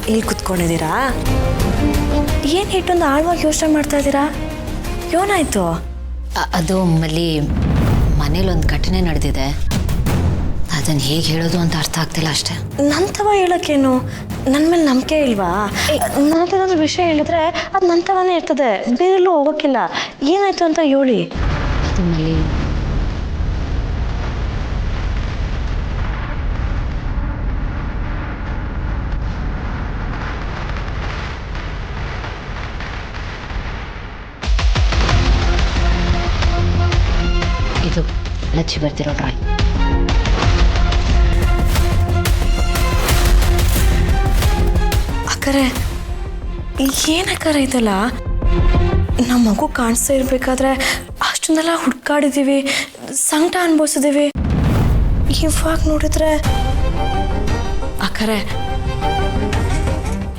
ಇಲ್ಲಿ ಕುತ್ಕೊಂಡಿದ್ದೀರಾ? ಏನು ಇಟ್ಟೊಂದು ಆಳವಾಗಿ ಯೋಚನೆ ಮಾಡ್ತಾ ಇದ್ದೀರಾ? ಏನಾಯ್ತು? ಅದು ಮಲ್ಲಿ ಮನೇಲೊಂದು ಘಟನೆ ನಡೆದಿದೆ. ಅದನ್ನು ಹೇಗೆ ಹೇಳೋದು ಅಂತ ಅರ್ಥ ಆಗ್ತಿಲ್ಲ ಅಷ್ಟೇ. ನಂತವ ಹೇಳೋಕ್ಕೇನು? ನನ್ನ ಮೇಲೆ ನಂಬಿಕೆ ಇಲ್ವಾ? ನಾನೇನಾದ್ರೂ ವಿಷಯ ಹೇಳಿದ್ರೆ ಅದು ನಂತವನೇ ಇರ್ತದೆ, ಬೇರೆಲ್ಲೂ ಹೋಗೋಕ್ಕಿಲ್ಲ. ಏನಾಯ್ತು ಅಂತ ಹೇಳಿ. ಅದು ಮಲ್ಲಿ ಇದು ಲಚ್ಚಿ ಬರ್ತಿರೋ ಡ್ರಾಯಿಂಗ್. ಅಕ್ಕರೆ ಏನಕ್ಕರ ಇದಲ್ಲ? ನಮ್ಮ ಮಗು ಕಾಣಿಸ್ತಾ ಇರ್ಬೇಕಾದ್ರೆ ಅಷ್ಟೊಂದೆಲ್ಲ ಹುಡ್ಕಾಡಿದ್ದೀವಿ, ಸಂಕಟ ಅನುಭವಿಸಿದ್ದೀವಿ. ಇವಾಗ ನೋಡಿದ್ರೆ ಅಕ್ಕರೆ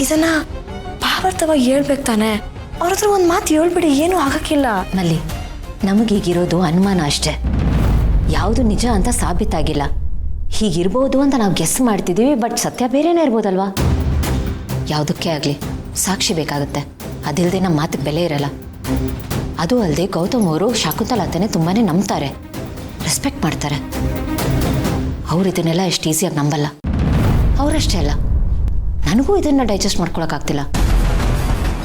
ಇದನ್ನ ಭಾವಾರ್ಥವಾಗಿ ಹೇಳ್ಬೇಕು ತಾನೆ. ಅವ್ರ ಹತ್ರ ಒಂದು ಮಾತು ಹೇಳ್ಬಿಡಿ, ಏನೂ ಆಗಕ್ಕಿಲ್ಲ. ಮಲ್ಲಿ ನಮಗೀಗಿರೋದು ಅನುಮಾನ ಅಷ್ಟೇ, ಯಾವುದು ನಿಜ ಅಂತ ಸಾಬೀತಾಗಿಲ್ಲ. ಹೀಗಿರ್ಬೋದು ಅಂತ ನಾವು ಗೆಸ್ ಮಾಡ್ತಿದ್ದೀವಿ, ಬಟ್ ಸತ್ಯ ಬೇರೆನೇ ಇರ್ಬೋದಲ್ವಾ? ಯಾವುದಕ್ಕೆ ಆಗಲಿ ಸಾಕ್ಷಿ ಬೇಕಾಗುತ್ತೆ, ಅದಿಲ್ಲದೆ ನಮ್ಮ ಮಾತಿಗೆ ಬೆಲೆ ಇರಲ್ಲ. ಅದು ಅಲ್ಲದೆ ಗೌತಮ್ ಅವರು ಶಾಕುಂತಲ ಅತ್ತನೇ ತುಂಬಾ ನಂಬ್ತಾರೆ, ರೆಸ್ಪೆಕ್ಟ್ ಮಾಡ್ತಾರೆ. ಅವ್ರು ಇದನ್ನೆಲ್ಲ ಎಷ್ಟು ಈಸಿಯಾಗಿ ನಂಬಲ್ಲ. ಅವರಷ್ಟೇ ಅಲ್ಲ, ನನಗೂ ಇದನ್ನು ಡೈಜೆಸ್ಟ್ ಮಾಡ್ಕೊಳಕ್ಕಾಗ್ತಿಲ್ಲ.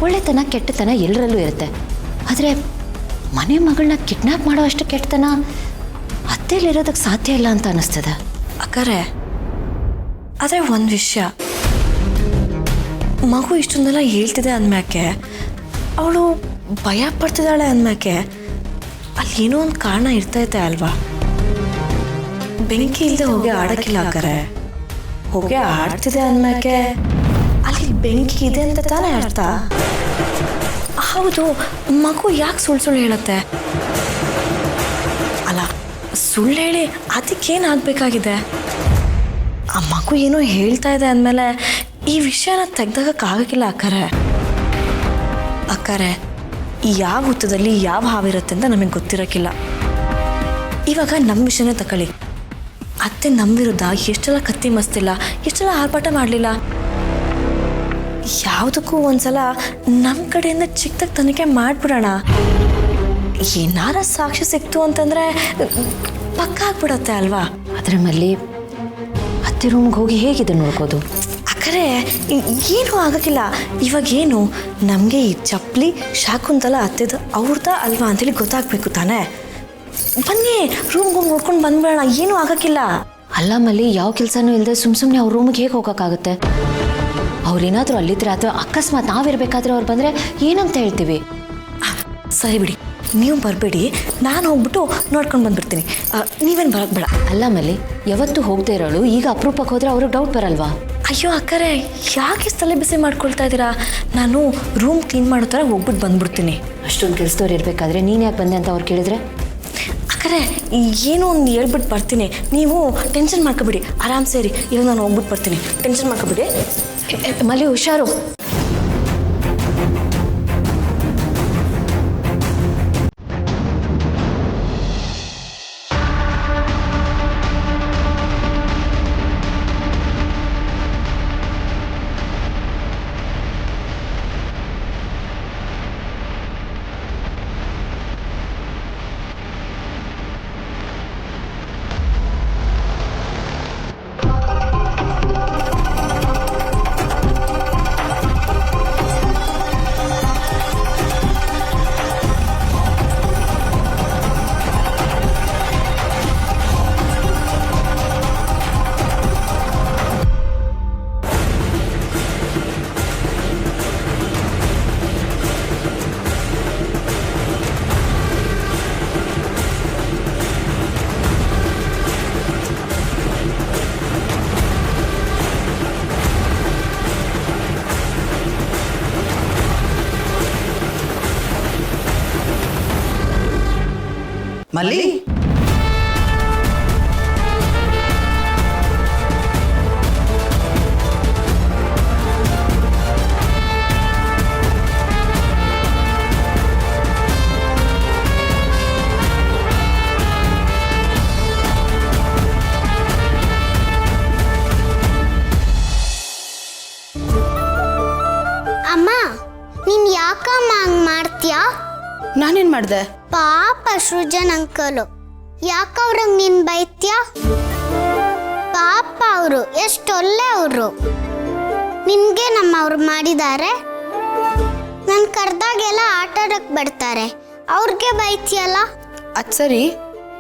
ಒಳ್ಳೆತನ ಕೆಟ್ಟತನ ಎಲ್ಲರಲ್ಲೂ ಇರುತ್ತೆ, ಆದರೆ ಮನೆ ಮಗಳನ್ನ ಕಿಡ್ನಾಪ್ ಮಾಡೋ ಅಷ್ಟು ಕೆಟ್ಟತನ ಅತ್ತೇಲಿರೋದಕ್ಕೆ ಸಾಧ್ಯ ಇಲ್ಲ ಅಂತ ಅನ್ನಿಸ್ತದೆ. ಅಕ್ಕರೆ ಆದರೆ ಒಂದು ವಿಷಯ, ಮಗು ಇಷ್ಟೊಂದೆಲ್ಲ ಹೇಳ್ತಿದೆ ಅಂದ್ಮ್ಯಾಕೆ, ಅವಳು ಭಯ ಪಡ್ತಿದ್ದಾಳೆ ಅಂದ್ಮ್ಯಾಕೆ ಅಲ್ಲಿ ಏನೋ ಒಂದು ಕಾರಣ ಇರ್ತೈತೆ ಅಲ್ವಾ? ಬೆಂಕಿ ಇಲ್ಲದೆ ಹೊಗೆ ಆಡೋಕ್ಕಿಲ್ಲ ಅಕ್ಕರೆ. ಹೊಗೆ ಆಡ್ತಿದೆ ಅಂದ್ಮ್ಯಾಕೆ ಅಲ್ಲಿ ಬೆಂಕಿ ಇದೆ ಅಂತ ತಾನೇ ಅರ್ಥ. ಹೌದು, ಮಗು ಯಾಕೆ ಸುಳ್ಳು ಹೇಳುತ್ತೆ? ಅಲ್ಲ, ಸುಳ್ಳು ಹೇಳಿ ಅದಕ್ಕೇನಾಗಬೇಕಾಗಿದೆ? ಆ ಮಗು ಏನೋ ಹೇಳ್ತಾ ಇದೆ ಅಂದಮೇಲೆ ಈ ವಿಷಯನ ತೆಗ್ದಾಗಕ್ಕಾಗಕ್ಕಿಲ್ಲ ಅಕ್ಕರೆ. ಅಕ್ಕರೆ ಯಾವ ಹುತ್ತದಲ್ಲಿ ಯಾವ ಹಾವಿರುತ್ತೆ ಅಂತ ನಮಗೆ ಗೊತ್ತಿರೋಕ್ಕಿಲ್ಲ. ಇವಾಗ ನಮ್ಮ ವಿಷಯನೇ ತಗೊಳ್ಳಿ. ಅತ್ತೆ ನಮ್ಮ ವಿರುದ್ಧ ಎಷ್ಟೆಲ್ಲ ಕತ್ತಿ ಮಸ್ತಿಲ್ಲ, ಎಷ್ಟೆಲ್ಲ ಆರ್ಭಟ ಮಾಡಲಿಲ್ಲ. ಯಾವುದಕ್ಕೂ ಒಂದ್ಸಲ ನಮ್ಮ ಕಡೆಯಿಂದ ಚಿಕ್ಕದಾಗಿ ತನಿಖೆ ಮಾಡಿಬಿಡೋಣ. ಏನಾರ ಸಾಕ್ಷಿ ಸಿಕ್ತು ಅಂತಂದರೆ ಪಕ್ಕ ಆಗ್ಬಿಡತ್ತೆ ಅಲ್ವಾ? ಅದರ ಮಲ್ಲಿ ಅತ್ತೆ ರೂಮ್ಗೆ ಹೋಗಿ ಹೇಗಿದೆ ನೋಡ್ಕೋದು? ಅಕ್ಕರೆ ಏನೂ ಆಗಕ್ಕಿಲ್ಲ. ಇವಾಗೇನು ನಮಗೆ ಈ ಚಪ್ಪಲಿ ಶಾಕುಂತಲ ಅತ್ತೆದು ಅವ್ರದ್ದ ಅಲ್ವಾ ಅಂತೇಳಿ ಗೊತ್ತಾಗಬೇಕು ತಾನೇ. ಬನ್ನಿ ರೂಮ್ಗೆ ಹೋಗಿ ನೋಡ್ಕೊಂಡು ಬಂದ್ಬಿಡೋಣ, ಏನೂ ಆಗಕ್ಕಿಲ್ಲ. ಅಲ್ಲ ಮಲ್ಲಿ, ಯಾವ ಕೆಲಸನೂ ಇಲ್ಲದೆ ಸುಮ್ಮನೆ ಅವ್ರ ರೂಮಿಗೆ ಹೇಗೆ ಹೋಗೋಕ್ಕಾಗುತ್ತೆ? ಅವ್ರೇನಾದರೂ ಅಲ್ಲಿದ್ರೆ ಅಥವಾ ಅಕಸ್ಮಾತ್ ನಾವಿರ್ಬೇಕಾದ್ರೆ ಅವ್ರು ಬಂದರೆ ಏನಂತ ಹೇಳ್ತೀವಿ? ಸರಿ ಬಿಡಿ, ನೀವು ಬರಬೇಡಿ, ನಾನು ಹೋಗ್ಬಿಟ್ಟು ನೋಡ್ಕೊಂಡು ಬಂದ್ಬಿಡ್ತೀನಿ. ನೀವೇನು ಬರೋದು ಬೇಡ. ಅಲ್ಲ ಮಲ್ಲಿ, ಯಾವತ್ತೂ ಹೋಗದೆ ಇರೋಳು ಈಗ ಅಪರೂಪಕ್ಕೆ ಹೋದರೆ ಅವ್ರಿಗೆ ಡೌಟ್ ಬರಲ್ವಾ? ಅಯ್ಯೋ ಅಕ್ಕರೆ, ಯಾಕೆ ತಲೆ ಬಿಸಿ ಮಾಡ್ಕೊಳ್ತಾ ಇದ್ದೀರಾ? ನಾನು ರೂಮ್ ಕ್ಲೀನ್ ಮಾಡೋ ಥರ ಹೋಗ್ಬಿಟ್ಟು ಬಂದ್ಬಿಡ್ತೀನಿ. ಅಷ್ಟೊಂದು ಕೆಲಸದವ್ರು ಇರಬೇಕಾದ್ರೆ ನೀನು ಯಾಕೆ ಬಂದೆ ಅಂತ ಅವ್ರು ಕೇಳಿದ್ರೆ? ಅಕ್ಕರೆ ಏನೋ ಒಂದು ಹೇಳ್ಬಿಟ್ಟು ಬರ್ತೀನಿ, ನೀವು ಟೆನ್ಷನ್ ಮಾಡ್ಕೊಬಿಡಿ. ಆರಾಮ್ ಸೇರಿ, ಇವಾಗ ನಾನು ಹೋಗ್ಬಿಟ್ಟು ಬರ್ತೀನಿ, ಟೆನ್ಷನ್ ಮಾಡ್ಕೊಬಿಡಿ. ಮಲ್ಲಿ ಹುಷಾರು. ಮಲ್ಲಿ, ನಾನೇನು ಮಾಡಿದೆ? ಪಾಪ ಸೃಜನ್ ಅಂಕಲು, ಯಾಕವ್ರಂಗೆ ನೀನು ಬೈತ್ಯ? ಪಾಪ ಅವರು ಎಷ್ಟೊಳ್ಳೆ ಅವರು, ನಿನಗೆ ನಮ್ಮವ್ರು ಮಾಡಿದ್ದಾರೆ. ನಾನು ಕರೆದಾಗೆಲ್ಲ ಆಟ ಆಡಕ್ಕೆ ಬರ್ತಾರೆ, ಅವ್ರಿಗೆ ಬೈತಿಯಲ್ಲ. ಅದು ಸರಿ,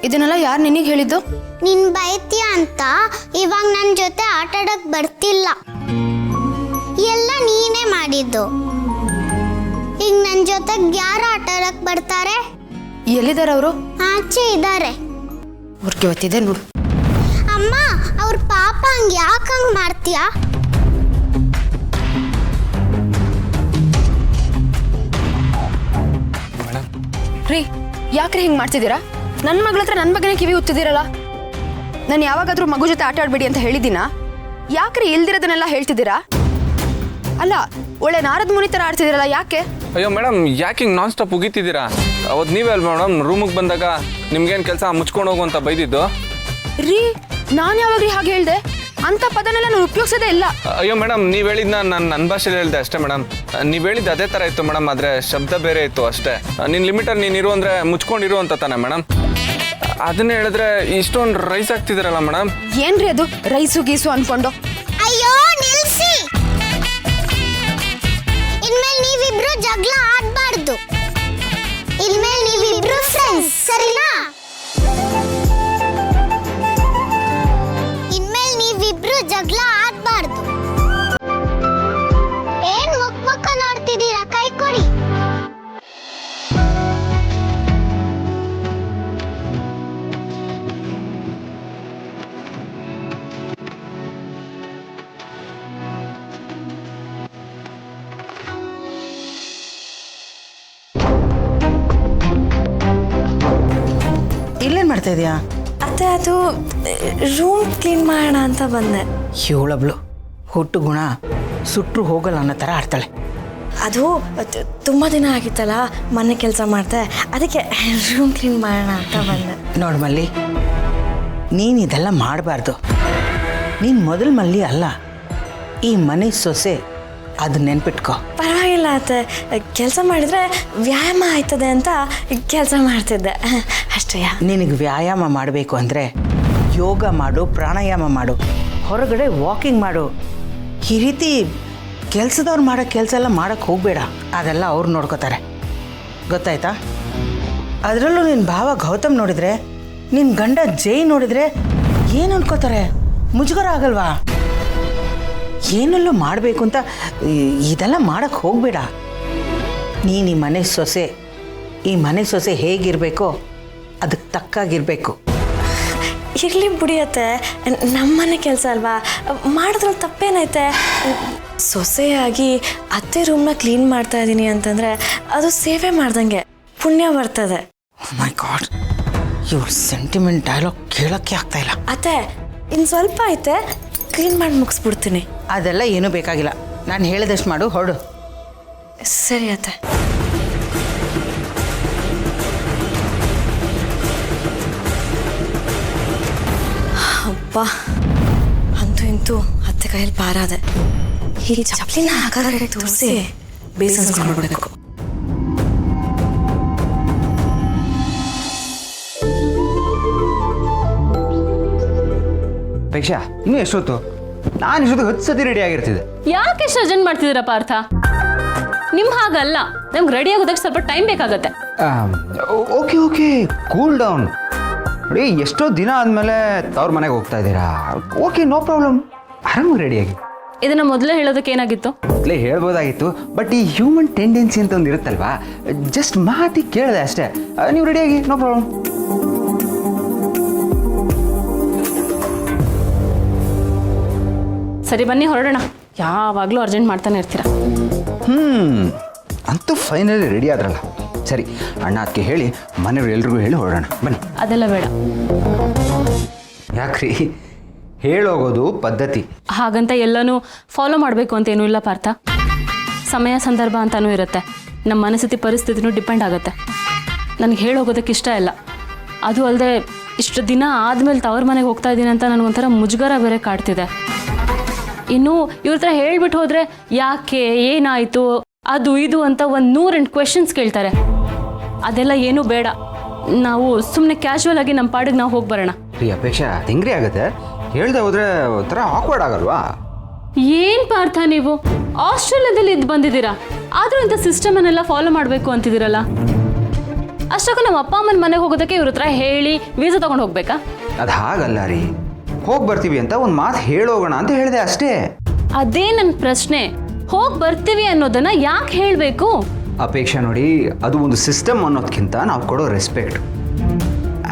ಇದನ್ನೆಲ್ಲ ಯಾರು ನಿನಗೆ ಹೇಳಿದ್ದು? ನಿನ್ ಬೈತ್ಯ ಅಂತ ಇವಾಗ ನನ್ನ ಜೊತೆ ಆಟ ಆಡಕ್ಕೆ ಬರ್ತಿಲ್ಲ, ಎಲ್ಲ ನೀನೇ ಮಾಡಿದ್ದು. ಈಗ ನನ್ನ ಜೊತೆಗೆ ಯಾರು ಆಟ ಆಡಕ್ಕೆ ಬರ್ತಾರೆ? ಎಲ್ಲಿದ್ದಾರೆ ಅವರು? ಆಚೆ ಇದ್ದಾರೆ. ಅವ್ರಿಗೆ ಗೊತ್ತಿದೆ ನೋಡು. ಅಮ್ಮ, ಅವ್ರ ಪಾಪ ಹಂಗೆ ಯಾಕೆ ಹಂಗೆ ಮಾಡ್ತೀಯಾ? ರೀ, ಯಾಕ್ರಿ ಹಿಂಗೆ ಮಾಡ್ತಿದ್ದೀರಾ? ನನ್ನ ಮಗಳ ಹತ್ರ ನನ್ನ ಬಗ್ಗೆನೇ ಕಿವಿ ಉತ್ತಿದ್ದೀರಲ್ಲ. ನಾನು ಯಾವಾಗಾದ್ರೂ ಮಗು ಜೊತೆ ಆಟ ಆಡಬೇಡಿ ಅಂತ ಹೇಳಿದ್ದೀನಾ? ಯಾಕ್ರಿ ಇಲ್ದಿರೋದನ್ನೆಲ್ಲ ಹೇಳ್ತಿದ್ದೀರಾ? ಅಲ್ಲ, ಒಳ್ಳೆ ನಾರದ ಮುನಿ ಥರ ಆಡ್ತಿದ್ದೀರಲ್ಲ, ಯಾಕೆ? ಅಯ್ಯೋ ಮೇಡಮ್, ಯಾಕೆ ಹಿಂಗೆ ನಾನ್ ಸ್ಟಾಪ್ ಉಗಿತಿದ್ದೀರಾ? ಅವತ್ತು ನೀವೇ ಅಲ್ವಾ ಮೇಡಮ್ ರೂಮಿಗೆ ಬಂದಾಗ ನಿಮ್ಗೇನು ಕೆಲಸ ಮುಚ್ಕೊಂಡು ಹೋಗು ಅಂತ ಬೈದಿದ್ದು? ರೀ, ನಾನು ಯಾವಾಗ್ರಿ ಹಾಗೆ ಹೇಳಿದೆ? ಅಂಥ ಪದನೆಲ್ಲ ನಾನು ಉಪಯೋಗಿಸೋದೇ ಇಲ್ಲ. ಅಯ್ಯೋ ಮೇಡಮ್, ನೀವು ಹೇಳಿದ್ನ ನಾನು ನನ್ನ ಭಾಷೆಯಲ್ಲಿ ಹೇಳಿದೆ ಅಷ್ಟೇ ಮೇಡಮ್. ನೀವು ಹೇಳಿದ್ದು ಅದೇ ಥರ ಇತ್ತು ಮೇಡಮ್, ಆದರೆ ಶಬ್ದ ಬೇರೆ ಇತ್ತು ಅಷ್ಟೇ. ನಿನ್ನ ಲಿಮಿಟಲ್ಲಿ ನೀನು ಇರು ಅಂದರೆ ಮುಚ್ಕೊಂಡಿರು ಅಂತ ತಾನೆ ಮೇಡಮ್? ಅದನ್ನೇ ಹೇಳಿದ್ರೆ ಇಷ್ಟೊಂದು ರೈಸ್ ಆಗ್ತಿದ್ದೀರಲ್ಲ ಮೇಡಮ್. ಏನ್ರಿ ಅದು ರೈಸು ಗೀಸು ಅನ್ಕೊಂಡು? ಅಯ್ಯೋ ನಿಲ್ಸಿ, ಇನ್ಮೇಲೆ ನೀವಿಬ್ರು ಜಗಳ ಆಡ್ಬಾರ್ದು. ಇನ್ಮೇಲೆ ನೀವಿಬ್ರು ಫ್ರೆಂಡ್ಸ್, ಸರಿನಾ? ಇನ್ಮೇಲೆ ನೀವಿಬ್ರು ಜಗಳ ಆಡ್ಬಾರ್ದು. ಏನ್ ಮುಖ ನೋಡ್ತಿದ್ದೀರಾ? ಕೈ ಕೊಡಿ. ಇಲ್ಲೇನು ಮಾಡ್ತಾ ಇದೀಯಾ? ಅತ್ತೆ, ಅದು ರೂಮ್ ಕ್ಲೀನ್ ಮಾಡೋಣ ಅಂತ ಬಂದೆ. ಇವಳಬ್ಳು ಹುಟ್ಟು ಗುಣ ಸುಟ್ಟರು ಹೋಗಲ್ಲ ಅನ್ನೋ ಥರ ಆಡ್ತಾಳೆ. ಅದು ತುಂಬ ದಿನ ಆಗಿತ್ತಲ್ಲ, ಮನೆ ಕೆಲಸ ಮಾಡ್ದೆ, ಅದಕ್ಕೆ ರೂಮ್ ಕ್ಲೀನ್ ಮಾಡೋಣ ಅಂತ ಬಂದೆ. ನೋಡು ಮಲ್ಲಿ, ನೀನು ಇದೆಲ್ಲ ಮಾಡಬಾರ್ದು. ನೀನು ಮೊದಲು ಮಲ್ಲಿ ಅಲ್ಲ, ಈ ಮನೆ ಸೊಸೆ, ಅದು ನೆನ್ಪಿಟ್ಕೋ. ಪರವಾಗಿಲ್ಲ ಅತ್ತೆ, ಕೆಲಸ ಮಾಡಿದರೆ ವ್ಯಾಯಾಮ ಆಯ್ತದೆ ಅಂತ ಕೆಲಸ ಮಾಡ್ತಿದ್ದೆ ಅಷ್ಟೇ. ನಿನಗೆ ವ್ಯಾಯಾಮ ಮಾಡಬೇಕು ಅಂದರೆ ಯೋಗ ಮಾಡು, ಪ್ರಾಣಾಯಾಮ ಮಾಡು, ಹೊರಗಡೆ ವಾಕಿಂಗ್ ಮಾಡು. ಈ ರೀತಿ ಕೆಲಸದವ್ರು ಮಾಡೋ ಕೆಲಸ ಎಲ್ಲ ಮಾಡೋಕ್ಕೆ ಹೋಗಬೇಡ. ಅದೆಲ್ಲ ಅವ್ರು ನೋಡ್ಕೋತಾರೆ, ಗೊತ್ತಾಯ್ತಾ? ಅದರಲ್ಲೂ ನಿನ್ನ ಭಾವ ಗೌತಮ್ ನೋಡಿದರೆ, ನಿನ್ನ ಗಂಡ ಜೈ ನೋಡಿದರೆ ಏನು ಅನ್ಕೋತಾರೆ? ಮುಜುಗರ ಆಗಲ್ವಾ? ಏನೆಲ್ಲೋ ಮಾಡಬೇಕು ಅಂತ ಇದೆಲ್ಲ ಮಾಡೋಕ್ಕೆ ಹೋಗಬೇಡ. ನೀನು ಈ ಮನೆ ಸೊಸೆ, ಈ ಮನೆ ಸೊಸೆ ಹೇಗಿರಬೇಕೋ ಅದಕ್ಕೆ ತಕ್ಕಾಗಿರಬೇಕು. ಇರಲಿ ಬಿಡಿಯತ್ತೆ, ನಮ್ಮನೆ ಕೆಲಸ ಅಲ್ವಾ, ಮಾಡಿದ್ರಲ್ಲಿ ತಪ್ಪೇನೈತೆ? ಸೊಸೆಯಾಗಿ ಅತ್ತೆ ರೂಮ್ನ ಕ್ಲೀನ್ ಮಾಡ್ತಾ ಇದ್ದೀನಿ ಅಂತಂದರೆ ಅದು ಸೇವೆ ಮಾಡ್ದಂಗೆ ಪುಣ್ಯ ಬರ್ತದೆ. ಮೈ ಗಾಡ್, ಇವ್ರ ಸೆಂಟಿಮೆಂಟ್ ಡೈಲಾಗ್ ಕೇಳೋಕ್ಕೆ ಆಗ್ತಾ ಇಲ್ಲ. ಅತ್ತೆ, ಇನ್ನು ಸ್ವಲ್ಪ ಐತೆ, ಕ್ಲೀನ್ ಮಾಡಿ ಮುಗಿಸ್ಬಿಡ್ತೀನಿ. ಅದೆಲ್ಲ ಏನೂ ಬೇಕಾಗಿಲ್ಲ, ನಾನು ಹೇಳಿದಷ್ಟು ಮಾಡು, ಹೊರಡು. ಸರಿ ಅತ್ತೆ. ಅಬ್ಬಾ, ಅಂತೂ ಇಂತೂ ಅತ್ತೆ ಕೈಯಲ್ಲಿ ಪಾರಾದೆ. ಈ ಚಪ್ಪಲಿನ ಆಕಾರ ತೋರಿಸಿ ಬೇಸನ್ಸ್ಕೊಂಡ್ಬಿಡ್ಬೇಕು. ಪರೀಕ್ಷಾ ಇನ್ನೂ ಎಷ್ಟೊತ್ತು? ನಾನು ಇಷ್ಟೊತ್ತಿಗೆ 10 ಸತಿ ರೆಡಿ ಆಗಿರ್ತಿದ್ದೆ. ಯಾಕೆ ಸಜೆನ್ ಮಾಡ್ತಿದ್ದೀರಾ ಪಾರ್ಥ? ನಿಮ್ ಹಾಗಲ್ಲ, ನಮ್ಗೆ ರೆಡಿ ಆಗೋದಕ್ಕೆ ಸ್ವಲ್ಪ ಟೈಮ್ ಬೇಕಾಗತ್ತೆ. Okay okay, cool down. ನೋಡಿ, ಎಷ್ಟೋ ದಿನ ಆದಮೇಲೆ ತವ್ರ ಮನೆಗೆ ಹೋಗ್ತಾ ಇದ್ದೀರಾ. ಓಕೆ, ನೋ ಪ್ರಾಬ್ಲಮ್, ಆರಾಮಾಗಿ ರೆಡಿಯಾಗಿ. ಇದನ್ನ ಮೊದಲೇ ಹೇಳೋದಕ್ಕೆ ಏನಾಗಿತ್ತು? ಮೊದಲೇ ಹೇಳ್ಬೋದಾಗಿತ್ತು, ಬಟ್ ಈ ಹ್ಯೂಮನ್ ಟೆಂಡೆನ್ಸಿ ಅಂತ ಒಂದು ಇರುತ್ತಲ್ವಾ, ಜಸ್ಟ್ ಮಾತಿ ಕೇಳಿದೆ ಅಷ್ಟೇ. ನೀವು ರೆಡಿಯಾಗಿ, ನೋ ಪ್ರಾಬ್ಲಮ್. ಸರಿ, ಬನ್ನಿ ಹೊರಡೋಣ. ಯಾವಾಗಲೂ ಅರ್ಜೆಂಟ್ ಮಾಡ್ತಾನೆ ಇರ್ತೀರಾ. ಅಂತೂ ಫೈನಲಿ ರೆಡಿ ಆದ್ರಲ್ಲ. ಸರಿ, ಅಣ್ಣ ಅದಕ್ಕೆ ಹೇಳಿ ಮನೆಯವ್ರು ಎಲ್ರಿಗೂ ಹೇಳಿ ಹೊರಡೋಣ, ಬನ್ನಿ. ಅದೆಲ್ಲ ಬೇಡ. ಯಾಕ್ರಿ? ಹೇಳೋಗೋದು ಪದ್ಧತಿ. ಹಾಗಂತ ಎಲ್ಲನೂ ಫಾಲೋ ಮಾಡಬೇಕು ಅಂತ ಏನೂ ಇಲ್ಲ ಪಾರ್ಥ. ಸಮಯ ಸಂದರ್ಭ ಅಂತಾನೂ ಇರುತ್ತೆ, ನಮ್ಮ ಮನಸ್ಥಿತಿ ಪರಿಸ್ಥಿತಿನೂ ಡಿಪೆಂಡ್ ಆಗುತ್ತೆ. ನನಗೆ ಹೇಳೋಗೋದಕ್ಕೆ ಇಷ್ಟ ಇಲ್ಲ. ಅದು ಅಲ್ಲದೆ ಇಷ್ಟು ದಿನ ಆದಮೇಲೆ ತವ್ರ ಮನೆಗೆ ಹೋಗ್ತಾ ಇದ್ದೀನಿ ಅಂತ ನನಗೊಂಥರ ಮುಜುಗರ ಬೇರೆ ಕಾಡ್ತಿದೆ. ಇನ್ನು ಇವ್ರ ಹತ್ರ ಹೇಳ್ಬಿಟ್ಟು ಹೋದರೆ ಯಾಕೆ, ಏನಾಯಿತು, ಅದು ಇದು ಅಂತ 108 ಕ್ವೆಶನ್ಸ್ ಕೇಳ್ತಾರೆ. ಅದೆಲ್ಲ ಏನೂ ಬೇಡ. ನಾವು ಸುಮ್ಮನೆ ಕ್ಯಾಶುವಲ್ ಆಗಿ ನಮ್ಮ ಪಾಡಿಗೆ ನಾವು ಹೋಗಿ ಬರೋಣ. ರೀ ಅಪೇಕ್ಷಾ ಹೆಂಗ್ರಿ ಆಗುತ್ತೆ ಹೇಳ್ದೆ ಹೋದ್ರೆ ಒಂಥರ ಆಕ್ವರ್ಡ್ ಆಗಲ್ವಾ? ಏನು ಪಾರ್ಥ ನೀವು ಆಸ್ಟ್ರೇಲಿಯಾದಲ್ಲಿ ಇದ್ದು ಬಂದಿದ್ದೀರಾ, ಆದರೂ ಇಂಥ ಸಿಸ್ಟಮನ್ನೆಲ್ಲ ಫಾಲೋ ಮಾಡಬೇಕು ಅಂತಿದ್ದೀರಲ್ಲ. ಅಷ್ಟಕ್ಕೂ ನಮ್ಮ ಅಪ್ಪ ಅಮ್ಮನ ಮನೆಗೆ ಹೋಗೋದಕ್ಕೆ ಇವ್ರ ಹತ್ರ ಹೇಳಿ ವೀಸಾ ತೊಗೊಂಡು ಹೋಗ್ಬೇಕಾ? ಅದು ಹಾಗಲ್ಲ ರೀ, ಹೋಗಿ ಬರ್ತೀವಿ ಅಂತ ಒಂದು ಮಾತು ಹೇಳೋಗೋಣ ಅಂತ ಹೇಳಿದೆ ಅಷ್ಟೇ. ಅದೇ ನನ್ನ ಪ್ರಶ್ನೆ, ಹೋಗಿ ಬರ್ತೀವಿ ಅನ್ನೋದನ್ನ ಯಾಕೆ ಹೇಳಬೇಕು? ಅಪೇಕ್ಷಾ ನೋಡಿ, ಅದು ಒಂದು ಸಿಸ್ಟಮ್ ಅನ್ನೋದಕ್ಕಿಂತ ನಾವು ಕೊಡೋ ರೆಸ್ಪೆಕ್ಟ್.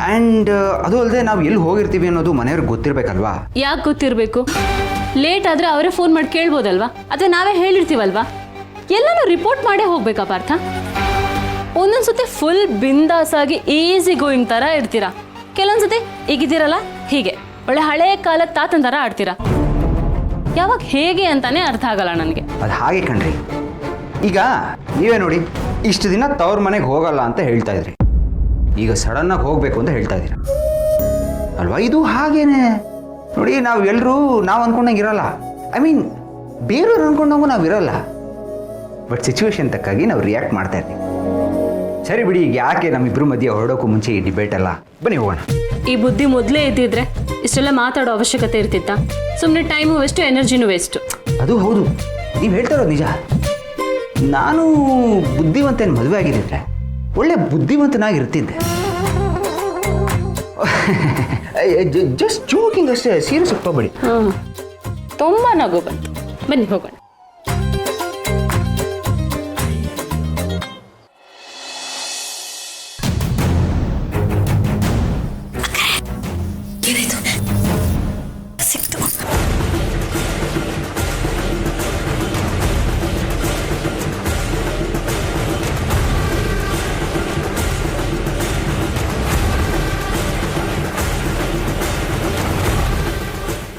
ಆ್ಯಂಡ್ ಅದು ಅಲ್ಲದೆ ನಾವು ಎಲ್ಲಿ ಹೋಗಿರ್ತೀವಿ ಅನ್ನೋದು ಮನೆಯವ್ರಿಗೆ ಗೊತ್ತಿರಬೇಕಲ್ವಾ? ಯಾಕೆ ಗೊತ್ತಿರಬೇಕು? ಲೇಟ್ ಆದರೆ ಅವರೇ ಫೋನ್ ಮಾಡಿ ಕೇಳ್ಬೋದಲ್ವಾ? ಅಥವಾ ನಾವೇ ಹೇಳಿರ್ತೀವಲ್ವಾ? ಎಲ್ಲನೂ ರಿಪೋರ್ಟ್ ಮಾಡೇ ಹೋಗ್ಬೇಕಾ ಪಾರ್ಥ? ಒಂದೊಂದ್ಸತಿ ಫುಲ್ ಬಿಂದಾಸ್ ಆಗಿ ಈಸಿ ಗೋಯಿಂಗ್ ಥರ ಇರ್ತೀರಾ, ಕೆಲವೊಂದ್ಸತಿ ಈಗಿದ್ದೀರಲ್ಲ ಹೀಗೆ ಒಳ್ಳೆ ಹಳೆ ಕಾಲದ ತಾತನ ಥರ ಆಡ್ತೀರಾ. ಯಾವಾಗ ಹೇಗೆ ಅಂತಾನೆ ಅರ್ಥ ಆಗಲ್ಲ ನನಗೆ. ಅದು ಹಾಗೆ ಕಣ್ರಿ. ಈಗ ನೀವೇ ನೋಡಿ, ಇಷ್ಟು ದಿನ ತವ್ರ ಮನೆಗೆ ಹೋಗಲ್ಲ ಅಂತ ಹೇಳ್ತಾ ಇದ್ರಿ, ಈಗ ಸಡನ್ನಾಗಿ ಹೋಗಬೇಕು ಅಂತ ಹೇಳ್ತಾ ಇದ್ದೀರ ಅಲ್ವಾ? ಇದು ಹಾಗೇನೆ ನೋಡಿ, ನಾವು ಎಲ್ಲರೂ ನಾವು ಅಂದ್ಕೊಂಡಂಗೆ ಇರಲ್ಲ. ಐ ಮೀನ್ ಬೇರೆಯವ್ರು ಅಂದ್ಕೊಂಡಂಗೂ ನಾವು ಇರಲ್ಲ. ಬಟ್ ಸಿಚುವೇಶನ್ ತಕ್ಕಾಗಿ ನಾವು ರಿಯಾಕ್ಟ್ ಮಾಡ್ತಾ ಇರ್ತೀವಿ. ಸರಿ ಬಿಡಿ, ಈಗ ಯಾಕೆ ನಮ್ಮಿಬ್ಬರು ಮಧ್ಯೆ ಹೊರಡೋಕ್ಕೂ ಮುಂಚೆ ಈ ಡಿಬೇಟ್ ಅಲ್ಲ, ಬನ್ನಿ ಹೋಗೋಣ. ಈ ಬುದ್ಧಿ ಮೊದಲೇ ಇದ್ದಿದ್ರೆ ಇಷ್ಟೆಲ್ಲ ಮಾತಾಡೋ ಅವಶ್ಯಕತೆ ಇರ್ತಿತ್ತ? ಸುಮ್ಮನೆ ಟೈಮು ವೇಸ್ಟು, ಎನರ್ಜಿನೂ ವೇಸ್ಟು. ಅದು ಹೌದು, ನೀವು ಹೇಳ್ತಾ ಇರೋದು ನಿಜ. ನಾನು ಬುದ್ಧಿವಂತನ ಮದುವೆ ಆಗಿದ್ದಿದ್ರೆ ಒಳ್ಳೆ ಬುದ್ಧಿವಂತನಾಗಿರ್ತಿದ್ದೆ. ಜಸ್ಟ್ ಜೋಕಿಂಗ್ ಅಷ್ಟೇ, ಸೀರಿಯಸ್ ಹೋಗ್ಬೇಡಿ. ತುಂಬ ನಗು ಬಂತು. ಬನ್ನಿ ಹೋಗೋಣ. ಸಿಕ್ತು.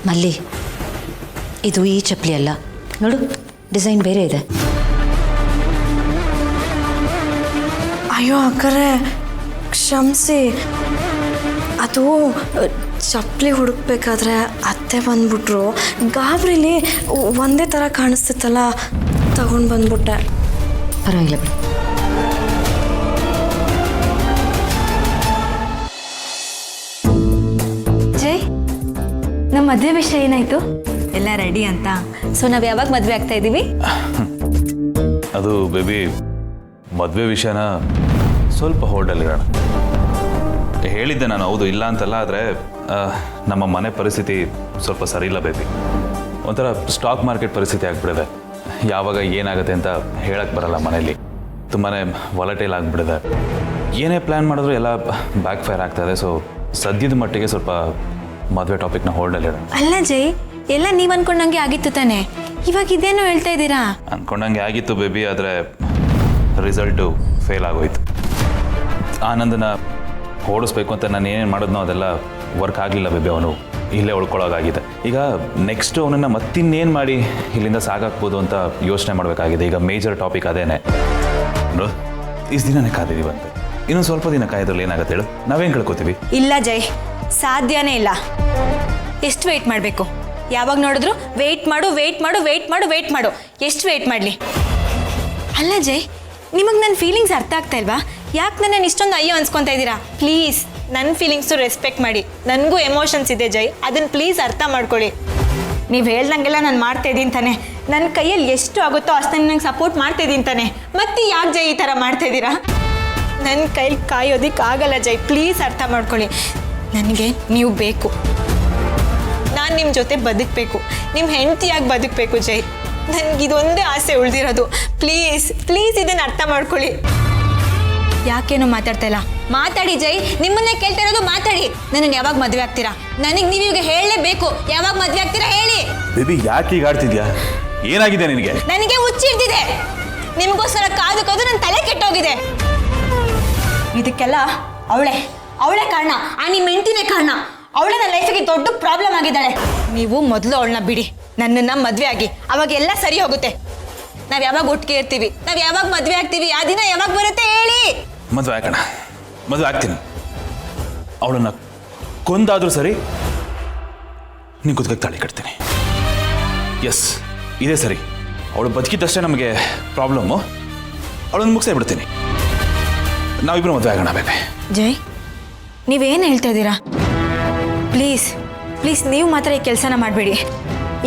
ಮಲ್ಲಿ, ಇದು ಈ ಚಪ್ಪಲಿ ಅಲ್ಲ ನೋಡು, ಡಿಸೈನ್ ಬೇರೆ ಇದೆ. ಅಯ್ಯೋ ಅಕ್ಕರೆ ಕ್ಷಮಿಸಿ, ಅದು ಚಪ್ಪಲಿ ಹುಡುಕ್ಬೇಕಾದ್ರೆ ಅತ್ತೆ ಬಂದ್ಬಿಟ್ರು. ಗಾಬರಿಲಿ ಒಂದೇ ಥರ ಕಾಣಿಸ್ತಿತ್ತಲ್ಲ, ತಗೊಂಡು ಬಂದ್ಬಿಟ್ಟೆ. ಪರವಾಗಿಲ್ಲ ಬಿಡಿ. ಜೈ, ನಮ್ಮ ಮದುವೆ ವಿಷಯ ಏನಾಯ್ತು? ಎಲ್ಲ ರೆಡಿ ಅಂತ. ಸೊ ನಾವು ಯಾವಾಗ ಮದುವೆ ಆಗ್ತಾ ಇದ್ದೀವಿ? ಅದು ಬೇಬಿ, ಮದುವೆ ವಿಷಯನ ಸ್ವಲ್ಪ ಹೋಲ್ಡಲ್ಲಿರೋಣ. ಹೇಳಿದ್ದೆ ನಾನು, ಹೌದು ಇಲ್ಲ ಅಂತಲ್ಲ, ಆದರೆ ನಮ್ಮ ಮನೆ ಪರಿಸ್ಥಿತಿ ಸ್ವಲ್ಪ ಸರಿ ಇಲ್ಲ ಬೇಬಿ. ಒಂಥರ ಸ್ಟಾಕ್ ಮಾರ್ಕೆಟ್ ಪರಿಸ್ಥಿತಿ ಆಗಿಬಿಡಿದೆ. ಯಾವಾಗ ಏನಾಗುತ್ತೆ ಅಂತ ಹೇಳಕ್ಕೆ ಬರಲ್ಲ. ಮನೇಲಿ ತುಂಬಾ ವಾಲಟೈಲ್ ಆಗಿಬಿಡಿದೆ. ಏನೇ ಪ್ಲ್ಯಾನ್ ಮಾಡಿದ್ರು ಎಲ್ಲ ಬ್ಯಾಕ್ ಫೈರ್ ಆಗ್ತಾಯಿದೆ. ಸೊ ಸದ್ಯದ ಮಟ್ಟಿಗೆ ಸ್ವಲ್ಪ ಮದುವೆ ಟಾಪಿಕ್ನ ಹೋಲ್ಡಲ್ಲಿರೋಣ. ಅಲ್ಲ ಜೈ, ಎಲ್ಲ ನೀವು ಅನ್ಕೊಂಡಂಗೆ ಆಗಿತ್ತು ತಾನೆ, ಇವಾಗ ಇದೇನೋ ಹೇಳ್ತಾ ಇದ್ದೀರಾ? ಅಂದ್ಕೊಂಡಂಗೆ ಆಗಿತ್ತು ಬೇಬಿ, ಆದರೆ ರಿಸಲ್ಟು ಫೇಲ್ ಆಗೋಯ್ತು. ಆನಂದನ ಓಡಿಸ್ಬೇಕು ಅಂತ ನಾನು ಏನೇನು ಮಾಡಿದ್ನೋ ಅದೆಲ್ಲ ವರ್ಕ್ ಆಗಲಿಲ್ಲ ಬೇಬಿ. ಅವನು ಇಲ್ಲೇ ಉಳ್ಕೊಳ್ಳೋಗಾಗಿದೆ. ಈಗ ನೆಕ್ಸ್ಟ್ ಅವನನ್ನು ಮತ್ತಿನ್ನೇನು ಮಾಡಿ ಇಲ್ಲಿಂದ ಸಾಗಾಕ್ಬೋದು ಅಂತ ಯೋಚನೆ ಮಾಡಬೇಕಾಗಿದೆ. ಈಗ ಮೇಜರ್ ಟಾಪಿಕ್ ಅದೇನೆ. ಇಷ್ಟು ದಿನನೇ ಕಾದಿದ್ದೀವಂತೆ, ಇನ್ನೊಂದು ಸ್ವಲ್ಪ ದಿನ ಕಾಯ್ದ್ರಲ್ಲಿ ಏನಾಗುತ್ತೆ ಹೇಳು? ನಾವೇನು ಕಳ್ಕೊತೀವಿ? ಇಲ್ಲ ಜೈ, ಸಾಧ್ಯನೇ ಇಲ್ಲ. ಎಷ್ಟು ವೆಯ್ಟ್ ಮಾಡಬೇಕು? ಯಾವಾಗ ನೋಡಿದ್ರು ವೆಯ್ಟ್ ಮಾಡು, ವೆಯ್ಟ್ ಮಾಡು, ವೆಯ್ಟ್ ಮಾಡು, ವೆಯ್ಟ್ ಮಾಡು. ಎಷ್ಟು ವೆಯ್ಟ್ ಮಾಡಲಿ? ಅಲ್ಲ ಜೈ, ನಿಮಗೆ ನನ್ನ ಫೀಲಿಂಗ್ಸ್ ಅರ್ಥ ಆಗ್ತಾ ಇಲ್ವಾ? ಯಾಕೆ ನನ್ನನ್ನು ಇಷ್ಟೊಂದು ಅಯ್ಯೋ ಅನ್ಸ್ಕೊತಾ ಇದ್ದೀರಾ? ಪ್ಲೀಸ್ ನನ್ನ ಫೀಲಿಂಗ್ಸು ರೆಸ್ಪೆಕ್ಟ್ ಮಾಡಿ. ನನಗೂ ಎಮೋಷನ್ಸ್ ಇದೆ ಜೈ, ಅದನ್ನು ಪ್ಲೀಸ್ ಅರ್ಥ ಮಾಡ್ಕೊಳ್ಳಿ. ನೀವು ಹೇಳ್ದಂಗೆಲ್ಲ ನಾನು ಮಾಡ್ತಾ ಇದ್ದೀನಿ ತಾನೆ, ನನ್ನ ಕೈಯಲ್ಲಿ ಎಷ್ಟು ಆಗುತ್ತೋ ಅಷ್ಟು ನಂಗೆ ಸಪೋರ್ಟ್ ಮಾಡ್ತಾ ಇದ್ದೀನಿ ತಾನೆ. ಮತ್ತೆ ಯಾಕೆ ಜೈ ಈ ಥರ ಮಾಡ್ತಾ ಇದ್ದೀರಾ? ನನ್ನ ಕೈಲಿ ಕಾಯೋದಿಕ್ಕೆ ಆಗಲ್ಲ ಜೈ, ಪ್ಲೀಸ್ ಅರ್ಥ ಮಾಡ್ಕೊಳ್ಳಿ. ನನಗೆ ನೀವು ಬೇಕು, ನಾನು ನಿಮ್ಮ ಜೊತೆ ಬದುಕಬೇಕು, ನಿಮ್ಮ ಹೆಂಡತಿಯಾಗಿ ಬದುಕಬೇಕು ಜೈ. ನನಗಿದೊಂದೇ ಆಸೆ ಉಳಿದಿರೋದು. ಪ್ಲೀಸ್ ಪ್ಲೀಸ್ ಇದನ್ನು ಅರ್ಥ ಮಾಡ್ಕೊಳ್ಳಿ. ಯಾಕೇನೋ ಮಾತಾಡ್ತಾ ಇಲ್ಲ? ಮಾತಾಡಿ ಜೈ, ನಿಮ್ಮನ್ನೇ ಕೇಳ್ತಾ ಇರೋದು, ಮಾತಾಡಿ. ನನಗೆ ಯಾವಾಗ ಮದುವೆ ಆಗ್ತೀರಾ? ನನಗೆ ನೀವು ಈಗ ಹೇಳಲೇಬೇಕು. ಯಾವಾಗ ಮದುವೆ ಆಗ್ತೀರಾ ಹೇಳಿ. ಬೇಬಿ, ಯಾಕೆ ಈಗ ಆಡ್ತಿದ್ಯಾ? ಏನಾಗಿದೆ ನಿನಗೆ? ನನಗೆ ಹುಚ್ಚಿಡ್ತಿದೆ. ನಿಮಗೋಸ್ಕರ ಕಾದು ಕಾದು ನನ್ನ ತಲೆ ಕೆಟ್ಟೋಗಿದೆ. ಇದಕ್ಕೆಲ್ಲ ಅವಳೇ ಕಾರಣ. ನಿಮ್ಮ ಹೆಂಡತಿನೇ ಕಾರಣ. ಅವಳೇ ನನ್ನ ಲೈಫಿಗೆ ದೊಡ್ಡ ಪ್ರಾಬ್ಲಮ್ ಆಗಿದ್ದಾಳೆ. ನೀವು ಮೊದಲು ಅವಳನ್ನ ಬಿಡಿ, ನನ್ನನ್ನು ಮದುವೆ ಆಗಿ, ಅವಾಗ ಎಲ್ಲ ಸರಿ ಹೋಗುತ್ತೆ. ನಾವು ಯಾವಾಗ ಒಟ್ಟಿಗೆ ಇರ್ತೀವಿ, ನಾವು ಯಾವಾಗ ಮದುವೆ ಆಗ್ತೀವಿ, ಆ ದಿನ ಯಾವಾಗ ಬರುತ್ತೆ ಹೇಳಿ. ಮದುವೆ ಆಗೋಣ, ಮದುವೆ ಆಗ್ತೀನಿ. ಅವಳನ್ನು ಕೊಂದಾದರೂ ಸರಿ, ನೀನು ಕುತ್ಕಕ್ಕೆ ತಾಳಿ ಕಟ್ತೀನಿ. ಎಸ್, ಇದೇ ಸರಿ. ಅವಳು ಬದುಕಿದ್ದಷ್ಟೇ ನಮಗೆ ಪ್ರಾಬ್ಲಮ್ಮು. ಅವಳನ್ನು ಮುಗಿಸೇ ಬಿಡ್ತೀನಿ. ನಾವಿಬ್ರು ಮದುವೆ ಆಗೋಣ ಬೇಬಿ. ಜೈ, ನೀವೇನು ಹೇಳ್ತಾ ಇದ್ದೀರಾ? ಪ್ಲೀಸ್ ಪ್ಲೀಸ್ ನೀವು ಮಾತ್ರ ಈ ಕೆಲಸನ ಮಾಡಬೇಡಿ.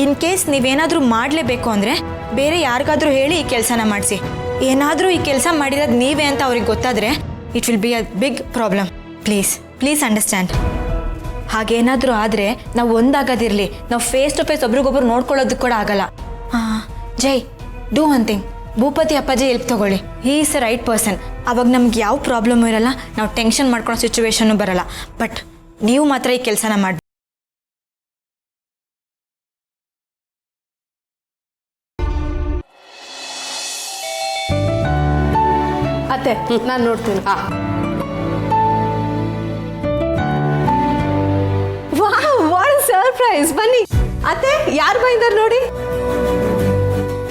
ಇನ್ ಕೇಸ್ ನೀವೇನಾದರೂ ಮಾಡಲೇಬೇಕು ಅಂದರೆ ಬೇರೆ ಯಾರಿಗಾದರೂ ಹೇಳಿ ಈ ಕೆಲಸನ ಮಾಡಿಸಿ. ಏನಾದರೂ ಈ ಕೆಲಸ ಮಾಡಿರೋದು ನೀವೇ ಅಂತ ಅವ್ರಿಗೆ ಗೊತ್ತಾದರೆ it will be a big problem. Please please understand. ಹಾಗೇನಾದರೂ ಆದರೆ ನಾವು ಒಂದಾಗೋದಿರಲಿ, ನಾವು ಫೇಸ್ ಟು ಫೇಸ್ ಒಬ್ರಿಗೊಬ್ರು ನೋಡ್ಕೊಳ್ಳೋದಕ್ಕೆ ಕೂಡ ಆಗಲ್ಲ. ಜೈ, ಡೂ ಒನ್ ಥಿಂಗ್, ಭೂಪತಿ ಅಪ್ಪಾಜಿ ಹೆಲ್ಪ್ ತೊಗೊಳ್ಳಿ. He is the right person. ಅವಾಗ ನಮ್ಗೆ ಯಾವ ಪ್ರಾಬ್ಲಮ್ಮು ಇರಲ್ಲ, ನಾವು ಟೆನ್ಷನ್ ಮಾಡ್ಕೊಳ್ಳೋ ಸಿಚುವೇಶನ್ನು ಬರಲ್ಲ. ಬಟ್ ನೀವು ಮಾತ್ರ ಈ ಕೆಲಸನ ಮಾಡಿ. ಅತ್ತೆ, ನಾನು ನೋಡ್ತೀನಿ. What surprise! ಬನ್ನಿ ಅತ್ತೆ, ಯಾರು ಬಂದಿದ್ದಾರೆ ನೋಡಿ.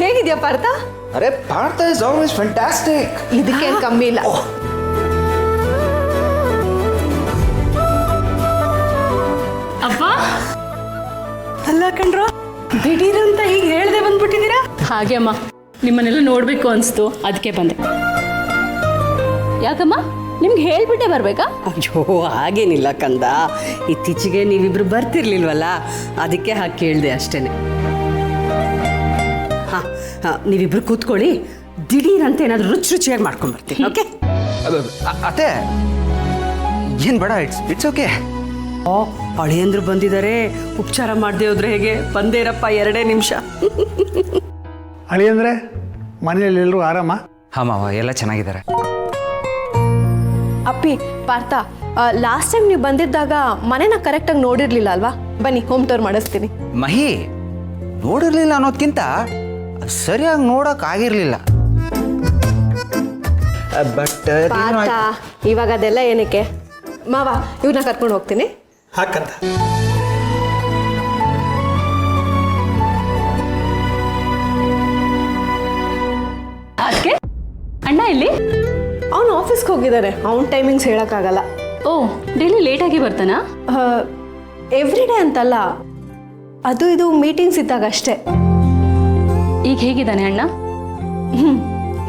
ಹೇಗಿದ್ಯಾ ಪಾರ್ಥ? ಅರೆ ಪಾರ್ಥ ಇಸ್ ಆಲ್ವೇಸ್ ಫ್ಯಾಂಟಾಸ್ಟಿಕ್. ಇದಕ್ಕೆ ಕಮ್ಮಿ ಇಲ್ಲ. ಅಪ್ಪ, ಅಲ್ಲ ಕಣ್ರೋ, ದಿಢೀರಂತ ಹೀಗೆ ಹೇಳ್ದೆ ಬಂದ್ಬಿಟ್ಟಿದ್ದೀರಾ? ಹಾಗೆ ಅಮ್ಮ, ನಿಮ್ಮನ್ನೆಲ್ಲ ನೋಡಬೇಕು ಅನಿಸ್ತು, ಅದಕ್ಕೆ ಬಂದೆ. ಯಾಕಮ್ಮ, ನಿಮ್ಗೆ ಹೇಳ್ಬಿಟ್ಟೆ ಬರಬೇಕಾ? ಅಯ್ಯೋ, ಹಾಗೇನಿಲ್ಲ ಕಂದ. ಇತ್ತೀಚೆಗೆ ನೀವಿಬ್ರು ಬರ್ತಿರ್ಲಿಲ್ವಲ್ಲ, ಅದಕ್ಕೆ ಹಾಗೆ ಕೇಳಿದೆ ಅಷ್ಟೇನೆ. ಹಾಂ, ನೀವಿಬ್ರು ಕೂತ್ಕೊಳ್ಳಿ. ದಿಢೀರಂತ ಏನಾದರೂ ರುಚಿಯಾಗಿ ಮಾಡ್ಕೊಂಡ್ಬರ್ತೀನಿ. ಓಕೆ? ಅತ್ತೆ ಏನು ಬೇಡ, ಇಟ್ಸ್ ಓಕೆ. ಓ, ಅಳಿಯಂದ್ರು ಬಂದಿದ್ದಾರೆ. ಉಪಚಾರ ಮಾಡದೆ ಹೋದ್ರೆ ಹೇಗೆ? ಬಂದೇರಪ್ಪ, 2 ನಿಮಿಷ. ಅಳಿಯಂದ್ರೆ ಮನೆಯಲ್ಲಿ ಎಲ್ಲರೂ ಆರಾಮ? ಹಾಂ ಮಾವ, ಎಲ್ಲ ಚೆನ್ನಾಗಿದ್ದಾರೆ. ಅಪ್ಪಿ, ಪಾರ್ಥ, ಲಾಸ್ಟ್ ಟೈಮ್ ನೀವು ಬಂದಿದ್ದಾಗ ಮನೆನ ಕರೆಕ್ಟಾಗಿ ನೋಡಿರ್ಲಿಲ್ಲ ಅಲ್ವಾ? ಬನ್ನಿ, ಹೋಮ್ ಟೂರ್ ಮಾಡಿಸ್ತೀನಿ. ಮಹಿ, ನೋಡಿರ್ಲಿಲ್ಲ ಅನ್ನೋದ್ಕಿಂತ ಸರಿಯಾಗಿ ನೋಡಕ್ ಆಗಿರ್ಲಿಲ್ಲ. ಬಟ್ ಪಾರ್ಥ, ಇವಾಗ ಅದೆಲ್ಲ ಏನಕ್ಕೆ? ಮಾವ, ಇವ್ರನ್ನ ಕರ್ಕೊಂಡು ಹೋಗ್ತೀನಿ. ಹಾಕಂತ ಅದಕ್ಕೆ ಅಣ್ಣ ಇಲ್ಲಿ? ಅವನು ಆಫೀಸ್ಗೆ ಹೋಗಿದ್ದಾರೆ. ಅವ್ನ ಟೈಮಿಂಗ್ಸ್ ಹೇಳೋಕ್ಕಾಗಲ್ಲ. ಓ, ಡೈಲಿ ಲೇಟಾಗಿ ಬರ್ತಾನಾ? ಎವ್ರಿ ಡೇ ಅಂತಲ್ಲ, ಅದು ಇದು ಮೀಟಿಂಗ್ಸ್ ಇದ್ದಾಗ ಅಷ್ಟೇ. ಈಗ ಹೇಗಿದ್ದಾನೆ ಅಣ್ಣ?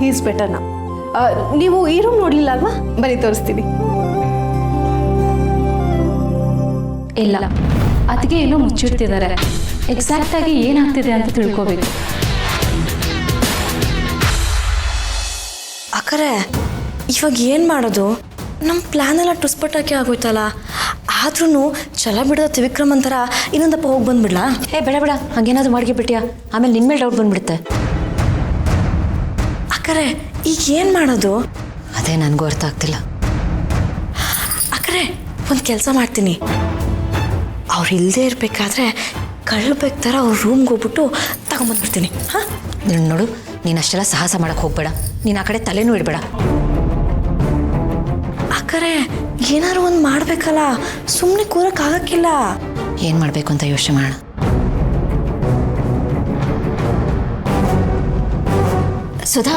ಹೀಸ್ ಬೆಟರ್ ನಾ. ನೀವು ಈ ರೂಮ್ ನೋಡಲಿಲ್ಲ ಅಲ್ವಾ? ಬನ್ನಿ, ತೋರಿಸ್ತೀನಿ. ಇಲ್ಲ, ಅದಕ್ಕೆ ಏನೋ ಮುಚ್ಚಿಡ್ತಿದ್ದಾರೆ. ಎಕ್ಸಾಕ್ಟ್ ಆಗಿ ಏನಾಗ್ತಿದೆ ಅಂತ ತಿಳ್ಕೋಬೇಕು. ಅಕ್ಕರೆ, ಇವಾಗ ಏನು ಮಾಡೋದು? ನಮ್ಮ ಪ್ಲ್ಯಾನ್ ಎಲ್ಲ ಟುಸ್ಪಟ್ಟಾಕಿ ಆಗೋಯ್ತಲ್ಲ. ಆದ್ರೂ ಛಲ ಬಿಡೋ ತ್ರಿವಿಕ್ರಮ್ ಅಂತಾರ ಇನ್ನೊಂದಪ್ಪ ಹೋಗಿ ಬಂದ್ಬಿಡ್ಲಾ? ಬೇಡ ಬೇಡ, ಹಂಗೇನಾದ್ರು ಮಾಡ್ಕೊಬಿಟ್ಟಿಯಾ, ಆಮೇಲೆ ನಿನ್ನ ಮೇಲೆ ಡೌಟ್ ಬಂದ್ಬಿಡುತ್ತೆ. ಅಕ್ಕರೆ, ಈಗ ಏನು ಮಾಡೋದು? ಅದೇ ನನಗೂ ಅರ್ಥ ಆಗ್ತಿಲ್ಲ. ಅಕ್ಕರೆ, ಒಂದು ಕೆಲಸ ಮಾಡ್ತೀನಿ. ಅವ್ರು ಇಲ್ಲದೆ ಇರಬೇಕಾದ್ರೆ ಕಳ್ಬೇಕು ಥರ ಅವ್ರ ರೂಮ್ಗೆ ಹೋಗ್ಬಿಟ್ಟು ತಗೊಂಬಂದ್ಬಿಡ್ತೀನಿ. ಹಾಂ, ನೋಡು, ನೀನು ಅಷ್ಟೆಲ್ಲ ಸಾಹಸ ಮಾಡಕ್ಕೆ ಹೋಗ್ಬೇಡ. ನೀನು ಆ ಕಡೆ ತಲೆನೂ ಇಡಬೇಡ. ಅಕ್ಕರೆ, ಏನಾದ್ರು ಒಂದು ಮಾಡಬೇಕಲ್ಲ, ಸುಮ್ಮನೆ ಕೂರಕ್ಕಾಗಕ್ಕಿಲ್ಲ. ಏನು ಮಾಡಬೇಕು ಅಂತ ಯೋಚನೆ ಮಾಡೋಣ. ಸುಧಾ,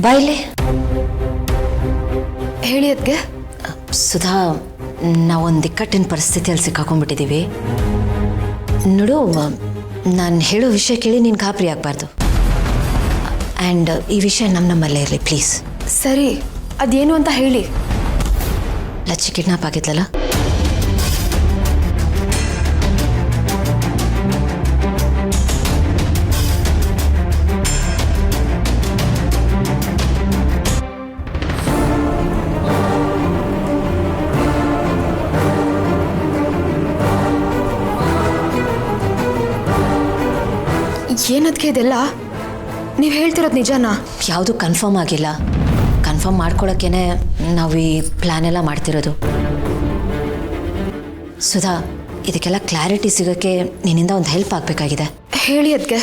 ಬಾಯ್ಲಿ. ಹೇಳಿ ಅದಕ್ಕೆ. ಸುಧಾ, ನಾವೊಂದು ಇಕ್ಕಟ್ಟಿನ ಪರಿಸ್ಥಿತಿಯಲ್ಲಿ ಸಿಕ್ಕಾಕೊಂಡ್ಬಿಟ್ಟಿದ್ದೀವಿ. ನೋಡು, ನಾನು ಹೇಳೋ ವಿಷಯ ಕೇಳಿ ನೀನು ಗಾಬರಿ ಆಗಬಾರ್ದು. ಆ್ಯಂಡ್ ಈ ವಿಷಯ ನಮ್ಮಲ್ಲೇ ಇರಲಿ ಪ್ಲೀಸ್. ಸರಿ, ಅದೇನು ಅಂತ ಹೇಳಿ. ಲಚ್ಚಿ ಕಿಡ್ನಾಪ್ ಆಗಿದ್ಲಲ್ಲ, ಏನದಕ್ಕೆ ಇದೆಲ್ಲ? ನೀವು ಹೇಳ್ತಿರೋದು ನಿಜನಾ? ಯಾವುದು ಕನ್ಫರ್ಮ್ ಆಗಿಲ್ಲ. ಕನ್ಫರ್ಮ್ ಮಾಡ್ಕೊಳ್ಳೋಕ್ಕೇ ನಾವು ಈ ಪ್ಲ್ಯಾನ್ ಎಲ್ಲ ಮಾಡ್ತಿರೋದು. ಸುಧಾ, ಇದಕ್ಕೆಲ್ಲ ಕ್ಲಾರಿಟಿ ಸಿಗೋಕ್ಕೆ ನಿನ್ನಿಂದ ಒಂದು ಹೆಲ್ಪ್ ಆಗಬೇಕಾಗಿದೆ. ಹೇಳಿ ಅದಕ್ಕೆ.